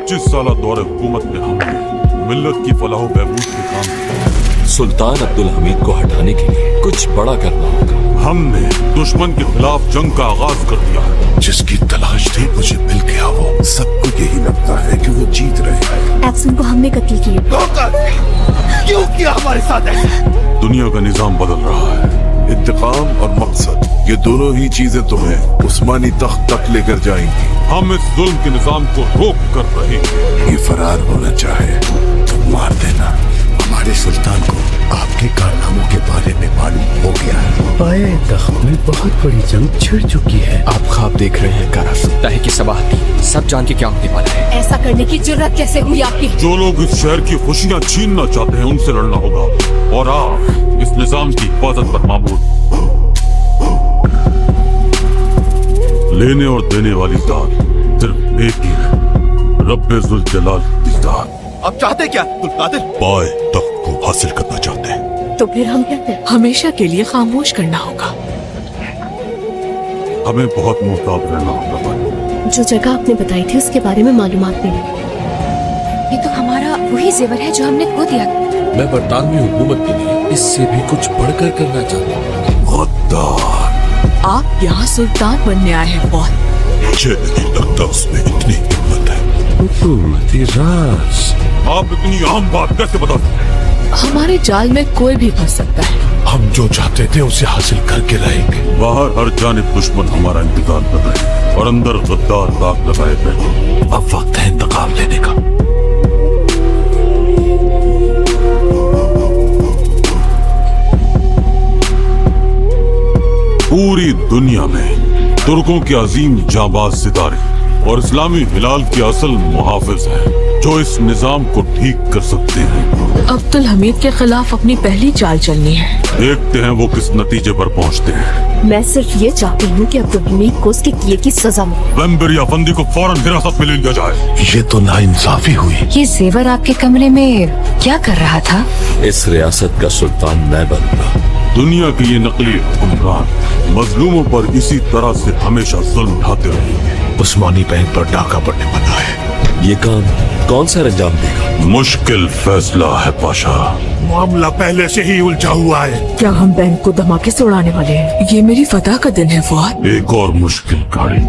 25 साल दौरे हुकूमत में हमने मिल्लत की फलाह बहबूद के काम किए। सुल्तान अब्दुल हमीद को हटाने के लिए कुछ बड़ा करना होगा। हमने दुश्मन के खिलाफ जंग का आगाज कर दिया। जिसकी तलाश थी मुझे मिल गया। वो सबको यही लगता है कि वो जीत रहे हैं। एक्सन को हमने कत्ल किया। क्यों किया हमारे साथ ऐसा? दुनिया का निजाम बदल रहा है। इंतकाम और मकसद, ये दोनों ही चीजें तुम्हें उस्मानी तख्त तक लेकर जाएंगी। हम इस जुल्म के निजाम को रोक कर रहे हैं। ये फरार होना चाहे तो मार देना। हमारे सुल्तान को आपके कारनामों के बारे में मालूम हो गया है। पाए तख्त में बहुत बड़ी जंग छिड़ चुकी है। आप ख्वाब देख रहे हैं, कह सकता है कि सबाहती सब जान के क्या होने वाला है। ऐसा करने की जुर्रत कैसे हुई आपकी? जो लोग इस शहर की खुशियां छीनना चाहते हैं उनसे लड़ना होगा। और आप इस निजाम की हिफाजत पर मामूल लेने और देने वाली दाद सिर्फ एक ही है, रब्बे जुल जलाल की दाद। अब चाहते क्या अब्दुल? पाए तख्त को हासिल करना चाहते हैं। तो फिर हम क्या करें? हमेशा के लिए खामोश करना होगा। हमें बहुत मुहताब रहना होगा। जो जगह आपने बताई थी उसके बारे में मालूमात मिली। ये तो हमारा वही जेवर है जो हमने खो दिया। मैं बरतानवी हुकूमत के लिए इससे भी कुछ बढ़कर करना चाहता हूँ। गद्दार, आप यहाँ सुल्तान बनने आए हैं बहुत। मुझे नहीं लगता उसमें इतनी हिम्मत है। हुकूमती राज। आप इतनी आम बात कैसे बता सकते हैं? हमारे जाल में कोई भी फंस सकता है। हम जो चाहते थे उसे हासिल करके रहेंगे। बाहर हर जानिब दुश्मन हमारा इंतजार कर रहे हैं और अंदर गद्दार दाग लगाए बैठे। अब वक्त है इंतकाम लेने का। पूरी दुनिया में तुर्कों के अजीम जाबाज सितारे और इस्लामी हिलाल के असल मुहाफिज हैं जो इस निजाम को ठीक कर सकते हैं। अब्दुल हमीद के खिलाफ अपनी पहली चाल चलनी है। देखते हैं वो किस नतीजे पर पहुंचते हैं। मैं सिर्फ ये चाहती हूँ कि अब्दुल हमीद को उसके किए की सजा मिले। वेम्बर या फंदी को फौरन हिरासत में ले लिया जाए। ये तो नाइंसाफी हुई। ये जेवर आपके कमरे में क्या कर रहा था? इस रियासत का सुल्तान मैं बनूंगा। दुनिया के ये नकली हुक्मरान मजलूमों पर इसी तरह से हमेशा जुल्म ढाते रहेंगे। उस्मानी बैंक पर डाका पड़ने वाला है। ये काम कौन सा अंजाम देगा? मुश्किल फैसला है पाशा। मामला पहले से ही उलझा हुआ है। क्या हम बैंक को धमाके से उड़ाने वाले हैं? ये मेरी फतह का दिन है फुआद। एक और मुश्किल गाड़ी।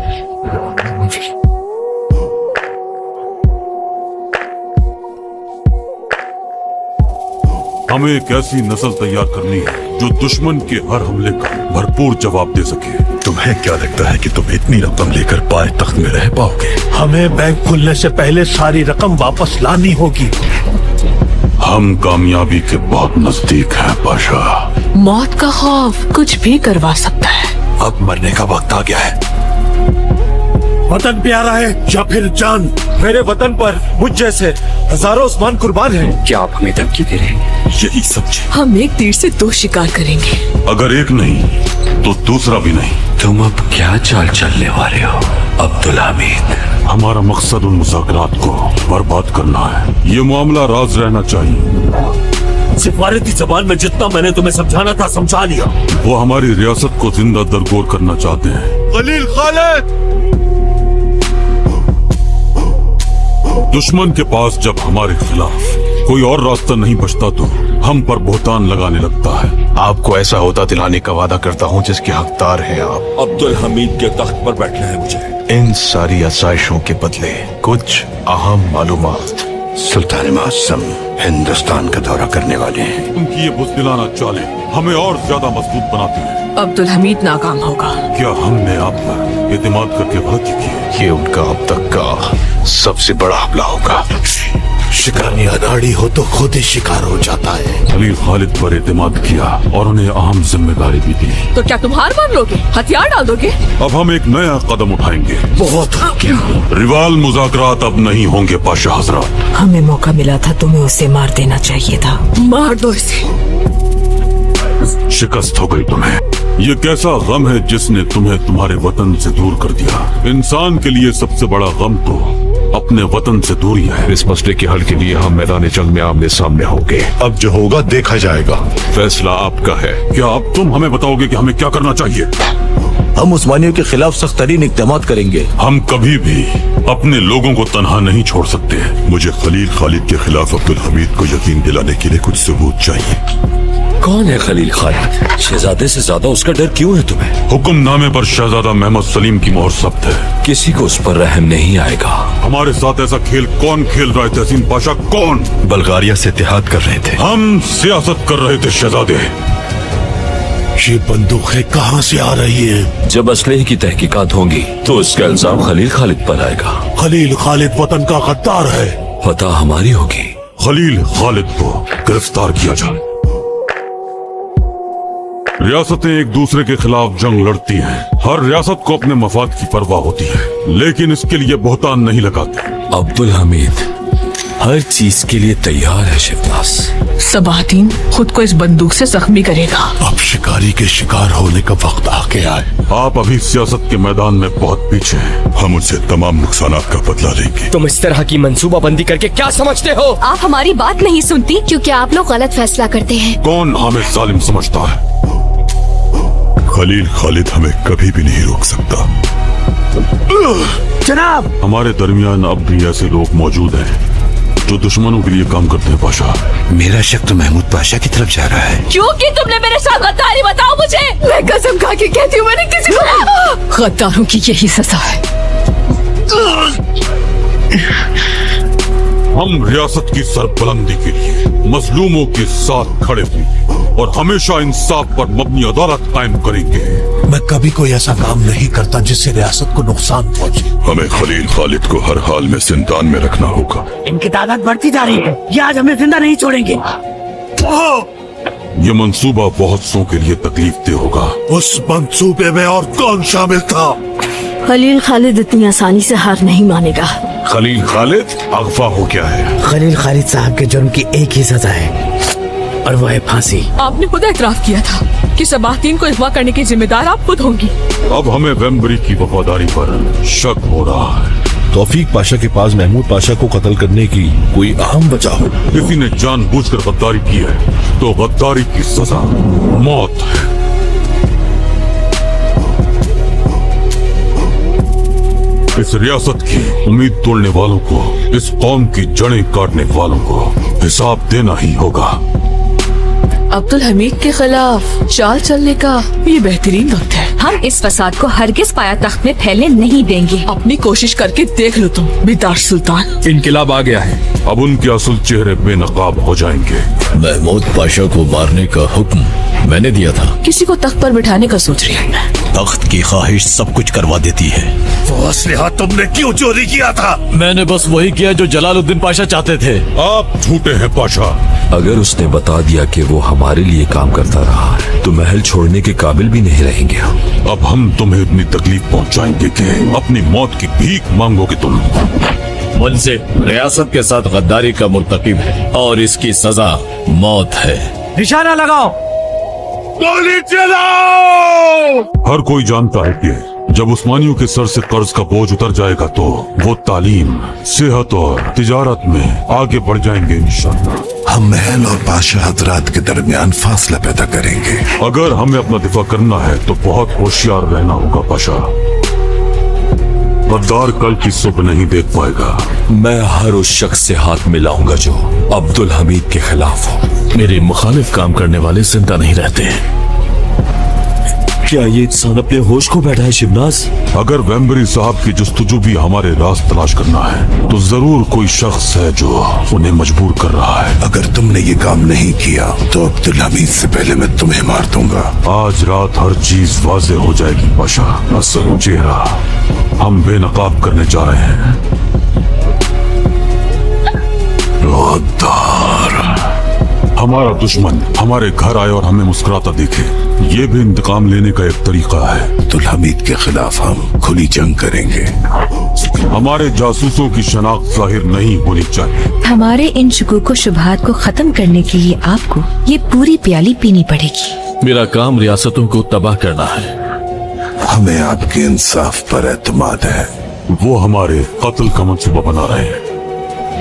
हमें एक ऐसी नस्ल तैयार करनी है जो दुश्मन के हर हमले का भरपूर जवाब दे सके। तुम्हें क्या लगता है कि तुम इतनी रकम लेकर पाए तख्त में रह पाओगे? हमें बैंक खुलने से पहले सारी रकम वापस लानी होगी। हम कामयाबी के बहुत नजदीक हैं पाशा। मौत का खौफ कुछ भी करवा सकता है। अब मरने का वक्त आ गया है। वतन प्यारा है या फिर जान? मेरे वतन पर मुझ जैसे हजारों उस्मान कुर्बान हैं। क्या आप हमें धमकी दे रहे हैं? यही सच है। हम एक तीर से दो शिकार करेंगे। अगर एक नहीं तो दूसरा भी नहीं। तुम अब क्या चाल चलने वाले हो अब्दुल हमीद? हमारा मकसद उन मुज़ाकरात को बर्बाद करना है। ये मामला राज रहना चाहिए। सिफारती जबान में जितना मैंने तुम्हें समझाना था समझा लिया। वो हमारी रियासत को जिंदा दरगोर करना चाहते हैं। खलील खालिद, दुश्मन के पास जब हमारे खिलाफ कोई और रास्ता नहीं बचता तो हम पर बोहतान लगाने लगता है। आपको ऐसा होता दिलाने का वादा करता हूँ जिसके हकदार हैं आप। अब्दुल हमीद के तख्त पर बैठना है मुझे। इन सारी आसाइशों के बदले कुछ अहम मालूमात। सुल्तान मासूम हिंदुस्तान का दौरा करने वाले हैं। उनकी ये बुज़दिलाना चालें हमें और ज्यादा मजबूत बनाती है। अब्दुल हमीद नाकाम होगा। क्या हमने आप पर एतमाद करके गलती की है? ये उनका अब तक का सबसे बड़ा हमला होगा। शिकानी अनाड़ी हो तो खुद ही शिकार हो जाता है। खलील खालिद पर एतमाद किया और उन्हें अहम जिम्मेदारी भी दी। तो क्या तुम हार मान लोगे? हथियार डाल दोगे? अब हम एक नया कदम उठाएंगे। बहुत हो गया। रिवाल मुज़ाकरात अब नहीं होंगे पाशा हजरत। हमें मौका मिला था, तुम्हें उसे मार देना चाहिए था। मार दो इसे। शिकस्त हो गई तुम्हें। ये कैसा गम है जिसने तुम्हें तुम्हारे वतन से दूर कर दिया। इंसान के लिए सबसे बड़ा गम तो अपने वतन से दूरी है। इस मसले के हल के लिए हम मैदान जंग में आमने सामने होंगे। अब जो होगा देखा जाएगा। फैसला आपका है। क्या अब तुम हमें बताओगे कि हमें क्या करना चाहिए? हम उस्मानियों के खिलाफ सख्त तरीन इक़दाम करेंगे। हम कभी भी अपने लोगों को तनहा नहीं छोड़ सकते। मुझे खलील खालिद के खिलाफ अब्दुल हमीद को यकीन दिलाने के लिए कुछ सबूत चाहिए। कौन है खलील खालिद? शहजादे से ज्यादा उसका डर क्यों है तुम्हें? हुक्मनामे पर शहजादा मोहम्मद सलीम की मोहर सख्त है। किसी को उस पर रहम नहीं आएगा। हमारे साथ ऐसा खेल कौन खेल रहा है तहसीन पाशा? कौन? बल्गारिया से इत्तेहाद कर रहे थे। हम सियासत कर रहे थे शहजादे। ये बंदूकें कहाँ से आ रही हैं? जब असलहे की तहकीकात होंगी तो इसका इल्जाम खलील खालिद पर आएगा। खलील खालिद वतन का गद्दार है। फतह हमारी होगी। खलील खालिद को गिरफ्तार किया जाए। रियासतें एक दूसरे के खिलाफ जंग लड़ती हैं। हर रियासत को अपने मफाद की परवाह होती है, लेकिन इसके लिए बहुतान नहीं लगाते। अब्दुल हमीद हर चीज के लिए तैयार है शिवदास। सबाहतीन खुद को इस बंदूक से जख्मी करेगा। अब शिकारी के शिकार होने का वक्त आ गया है। आप अभी सियासत के मैदान में बहुत पीछे हैं। हम उनसे तमाम नुकसानात का बदला लेंगे। तुम इस तरह की मंसूबाबंदी करके क्या समझते हो? आप हमारी बात नहीं सुनती क्योंकि आप लोग गलत फैसला करते हैं। कौन हमें जालिम समझता है? खलील खालिद हमें कभी भी नहीं रोक सकता। जनाब, हमारे दरमियान अब भी ऐसे लोग मौजूद हैं जो दुश्मनों के लिए काम करते हैं पाशा। मेरा शक तो महमूद पाशा की तरफ जा रहा है। क्योंकि तुमने मेरे साथ गद्दारी, बताओ मुझे। मैं कसम खा के कहती हूँ मैंने किसी को। गद्दारों की यही सजा है। हम रियासत की सरबुलंदी के लिए मजलूमों के साथ खड़े होंगे और हमेशा इंसाफ पर मबनी अदालत कायम करेंगे। मैं कभी कोई ऐसा काम नहीं करता जिससे रियासत को नुकसान पहुंचे। हमें खलील खालिद को हर हाल में जिंदान में रखना होगा। इनकी तादाद बढ़ती जा रही है। ये आज हमें जिंदा नहीं छोड़ेंगे। ये मंसूबा बहुत सौ के लिए तकलीफ दे होगा। उस मंसूबे में और कौन शामिल था? खलील खालिद इतनी आसानी से हार नहीं मानेगा। खलील खालिद अगवा हो गया है। खलील खालिद साहब के जुर्म की एक ही सजा है और वो है फांसी। आपने खुद एतराफ किया था कि सबाहतीन को अगवा करने की जिम्मेदार आप खुद होंगी। अब हमें वेम्बरी की वफादारी पर शक हो रहा है। तौफीक पाशा के पास महमूद पाशा को कत्ल करने की कोई अहम वजह हो। किसी ने जानबूझकर गद्दारी की है तो गद्दारी की सजा मौत है। इस रियासत की उम्मीद तोड़ने वालों को, इस कौम की जड़ें काटने वालों को हिसाब देना ही होगा। अब्दुल हमीद के खिलाफ चाल चलने का ये बेहतरीन वक्त है। हम इस फसाद को हरगिज पाया तख्त में फैलने नहीं देंगे। अपनी कोशिश करके देख लो तुम बेदार सुल्तान। इनकलाब आ गया है। अब उनके असल चेहरे बेनकाब हो जाएंगे। महमूद पाशा को मारने का हुक्म मैंने दिया था। किसी को तख्त पर बिठाने का सोच रही हूँ मैं। तख्त की ख्वाहिश सब कुछ करवा देती है। वो असलहा तुमने क्यों चोरी किया था? मैंने बस वही किया जो जलालुद्दीन पाशा चाहते थे। आप झूठे हैं पाशा। अगर उसने बता दिया कि वो हमारे लिए काम करता रहा है तो महल छोड़ने के काबिल भी नहीं रहेंगे हम। अब हम तुम्हें इतनी तकलीफ पहुंचाएंगे कि अपनी मौत की भीख मांगोगे तुम। मुझसे रियासत के साथ गद्दारी का मुर्तकिब है और इसकी सजा मौत है। निशाना लगाओ। गोली चलाओ। हर कोई जानता है कि जब उस्मानियों के सर से कर्ज का बोझ उतर जाएगा तो वो तालीम, सेहत और तिजारत में आगे बढ़ जाएंगे इंशाअल्लाह। हम महल और बादशाह हजरात के दरमियान फासला पैदा करेंगे। अगर हमें अपना दिफा करना है तो बहुत होशियार रहना होगा पाशा। गद्दार कल की सुबह नहीं देख पाएगा। मैं हर उस शख्स से हाथ मिलाऊंगा जो अब्दुल हमीद के खिलाफ हो। मेरे मुखालिफ काम करने वाले जिंदा नहीं रहते हैं। क्या ये इंसान अपने होश को बैठा है शिवनाज? अगर वेम्बरी साहब की जस्तुजू भी हमारे राज तलाश करना है तो जरूर कोई शख्स है जो उन्हें मजबूर कर रहा है। अगर तुमने ये काम नहीं किया तो अब्दुल हमीद से पहले मैं तुम्हें मार दूंगा। आज रात हर चीज वाजे हो जाएगी पाशा। असल चेहरा हम बेनकाब करने जा रहे हैं। गद्दार। हमारा दुश्मन हमारे घर आए और हमें मुस्कुराता देखे, ये भी इंतकाम लेने का एक तरीका है। अब्दुल हमीद के खिलाफ हम खुली जंग करेंगे। हमारे जासूसों की शनाख्त जाहिर नहीं होनी चाहिए। हमारे इन शुकूक शुबहात को खत्म करने के लिए आपको ये पूरी प्याली पीनी पड़ेगी। मेरा काम रियासतों को तबाह करना है। हमें आपके इंसाफ पर एतमाद है। वो हमारे कत्ल का मंसूबा बना रहे हैं।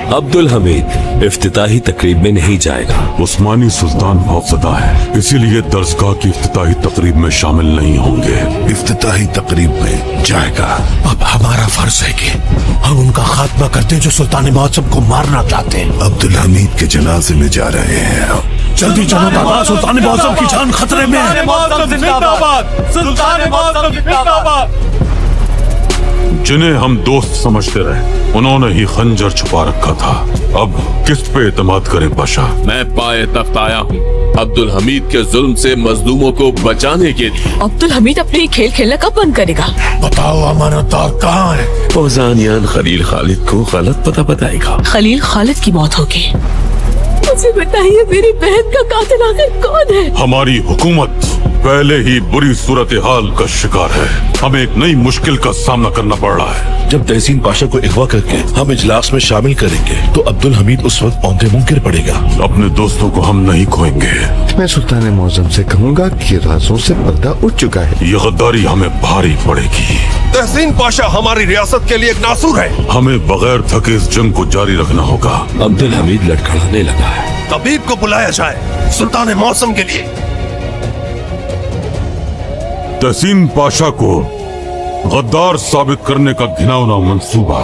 अब्दुल हमीद इफ्तिताही तकरीब में नहीं जाएगा। उस्मानी सुल्तान खौफजदा है, इसीलिए दरसगाह की इफ्तिताही तकरीब में शामिल नहीं होंगे। इफ्तिताही तकरीब में जाएगा। अब हमारा फर्ज है कि हम उनका खात्मा करते हैं जो सुल्तान मौसम को मारना चाहते हैं। अब्दुल हमीद के जनाजे में जा रहे हैं। जल्दी चलो दादा, सुल्तान मौसम की जान खतरे में है। जिन्हें हम दोस्त समझते रहे उन्होंने ही खंजर छुपा रखा था। अब किस पे एतमाद करें पाशा? मैं पाए तख्त आया हूँ अब्दुल हमीद के जुल्म से मजलूमों को बचाने के लिए। अब्दुल हमीद अपने खेल खेलना कब बंद करेगा? बताओ अमानतदार कहाँ है? फौजानियान खलील खालिद को गलत पता बताएगा। खलील खालिद की मौत होगी। मुझे बताइए मेरी बहन का कातिल आखिर कौन है? हमारी हुकूमत पहले ही बुरी सूरत हाल का शिकार है। हमें एक नई मुश्किल का सामना करना पड़ रहा है। जब तहसीन पाशा को अगवा करके हम इजलास में शामिल करेंगे तो अब्दुल हमीद उस वक्त औंधे मुंह गिर पड़ेगा। अपने दोस्तों को हम नहीं खोएंगे। मैं सुल्तान मौसम से कहूँगा कि राजों से पर्दा उठ चुका है। ये गद्दारी हमें भारी पड़ेगी। तहसीन पाशा हमारी रियासत के लिए एक नासूर है। हमें बगैर थके इस जंग को जारी रखना होगा। अब्दुल हमीद लड़खड़ाने लगा है। तबीब को बुलाया जाए सुल्तान मौसम के लिए। तहसीन पाशा को गद्दार साबित करने का घिनौना मंसूबा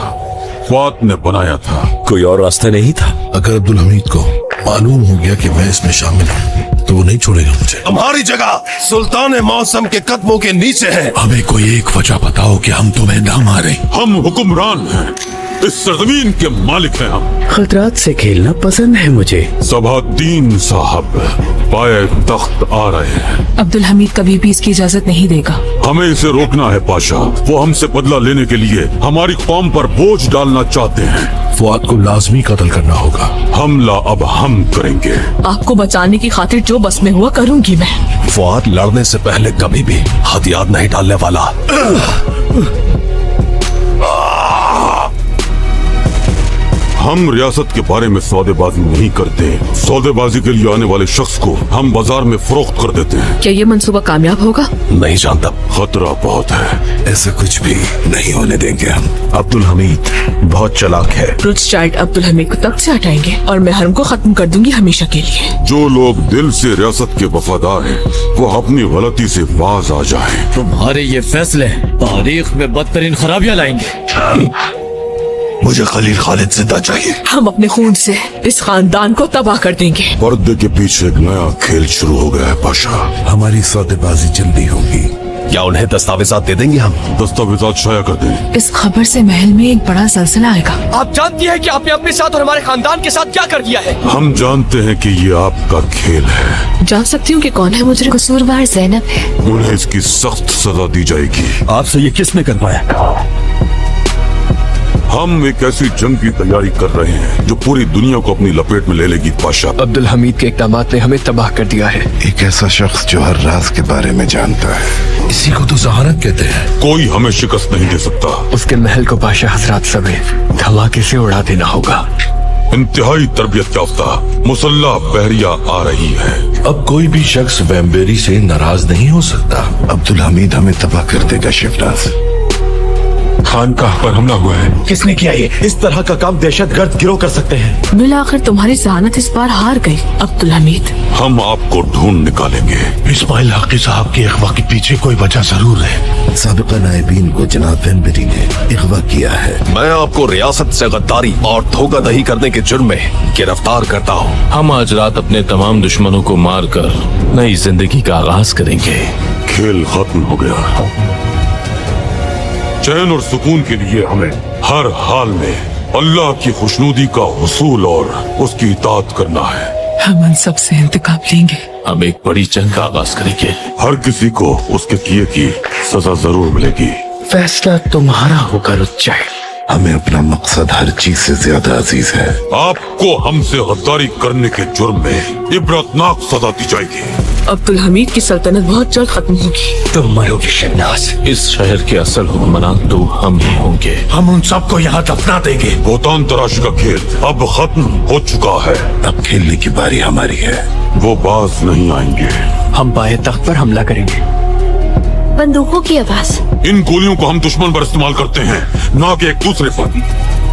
फवाद ने बनाया था। कोई और रास्ता नहीं था। अगर अब्दुल हमीद को मालूम हो गया कि मैं इसमें शामिल हूँ तो वो नहीं छोड़ेगा मुझे। हमारी जगह सुल्तान मौसम के कदमों के नीचे है। हमें कोई एक वजह बताओ कि हम तुम्हें ना मारे। हम हुक्मरान हैं, इस सरजमीन के मालिक हैं हम। खतरात से खेलना पसंद है मुझे। सबादीन साहब पाए तख्त आ रहे हैं। अब्दुल हमीद कभी भी इसकी इजाजत नहीं देगा। हमें इसे रोकना है पाशा। वो हमसे बदला लेने के लिए हमारी कौम पर बोझ डालना चाहते हैं। फुआद को लाजमी कत्ल करना होगा। हमला अब हम करेंगे। आपको बचाने की खातिर जो बस में हुआ करूंगी मैं। फुआद लड़ने से पहले कभी भी हथियार नहीं डालने वाला। हम रियासत के बारे में सौदेबाजी नहीं करते। सौदेबाजी के लिए आने वाले शख्स को हम बाजार में फरोख्त कर देते हैं। क्या ये मंसूबा कामयाब होगा? नहीं जानता, खतरा बहुत है। ऐसा कुछ भी नहीं होने देंगे हम। अब्दुल हमीद बहुत चालाक है। रुचचाइल्ड अब्दुल हमीद को तख्त से हटाएंगे और मैं हरम को खत्म कर दूंगी हमेशा के लिए। जो लोग दिल से रियासत के वफादार हैं, वो अपनी गलती से बाज आ जाएं। तुम्हारे ये फैसले तारीख में बदतरीन खराबियां लाएंगे। मुझे खलील खालिद जिंदा चाहिए। हम अपने खून से इस खानदान को तबाह कर देंगे। पर्दे के पीछे एक नया खेल शुरू हो गया है पाशा। हमारी सौदेबाजी जल्दी होगी। क्या उन्हें दस्तावेजात दे देंगे हम? दस्तावेजात शाया कर दें। इस खबर से महल में एक बड़ा सिलसिला आएगा। आप जानती हैं कि आपने अपने साथ और हमारे खानदान के साथ क्या कर दिया है? हम जानते हैं कि ये आपका खेल है। जान सकती हूँ कि कौन है मुझे? कसूरवार जैनब है। उन्हें इसकी सख्त सजा दी जाएगी। आपसे ये किसने करवाया? हम एक ऐसी जंग की तैयारी कर रहे हैं जो पूरी दुनिया को अपनी लपेट में ले लेगी पाशा। अब्दुल हमीद के इक़दामात ने हमें तबाह कर दिया है। एक ऐसा शख्स जो हर राज के बारे में जानता है। इसी को तो जहारत कहते हैं। कोई हमें शिकस्त नहीं दे सकता। उसके महल को बादशाह हजरात समेत धमाके से उड़ा देना होगा। इंतहाई तरबियत याफ्ता मुसल्ला बहरिया आ रही है। अब कोई भी शख्स वैम्बेरी से नाराज नहीं हो सकता। अब्दुल हमीद हमें तबाह कर देगा। शिवनाज खानकाह पर हमला हुआ है। किसने किया ये? इस तरह का काम दहशतगर्द गिरोह कर सकते हैं। बिल आखिर तुम्हारी जहानत इस बार हार गई अब्दुल हमीद। हम आपको ढूंढ निकालेंगे। इस्माइल हक़ी साहब के अगवा के पीछे कोई वजह जरूर है। साबिका नायबीन को जनाब वैम्बेरी ने अगवा किया है। मैं आपको रियासत से गद्दारी और धोखाधड़ी करने के जुर्म में गिरफ्तार करता हूँ। हम आज रात अपने तमाम दुश्मनों को मार कर नई जिंदगी का आगाज करेंगे। खेल खत्म हो गया। चैन और सुकून के लिए हमें हर हाल में अल्लाह की खुशनुदी का हुसूल और उसकी इताअत करना है। हम उन सब से इंतकाम लेंगे। हम एक बड़ी जंग का आगाज करेंगे। हर किसी को उसके किए की सजा जरूर मिलेगी। फैसला तुम्हारा होगा रुचचाइल्ड। हमें अपना मकसद हर चीज से ज्यादा अजीज है। आपको हमसे गद्दारी करने के जुर्म में इबरतनाक सजा दी जाएगी। अब्दुल हमीद की सल्तनत बहुत जल्द खत्म होगी। तुम मरोगे शहनाज। इस शहर के असल हुक्मरान तो हम ही होंगे। हम उन सबको यहाँ दफना देंगे। बोतान तराश का खेल अब खत्म हो चुका है। अब खेलने की बारी हमारी है। वो बाज नहीं आएंगे। हम बाए तख्त पर हमला करेंगे। बंदूकों की आवाज। इन गोलियों को हम दुश्मन पर इस्तेमाल करते हैं, ना कि एक दूसरे पर।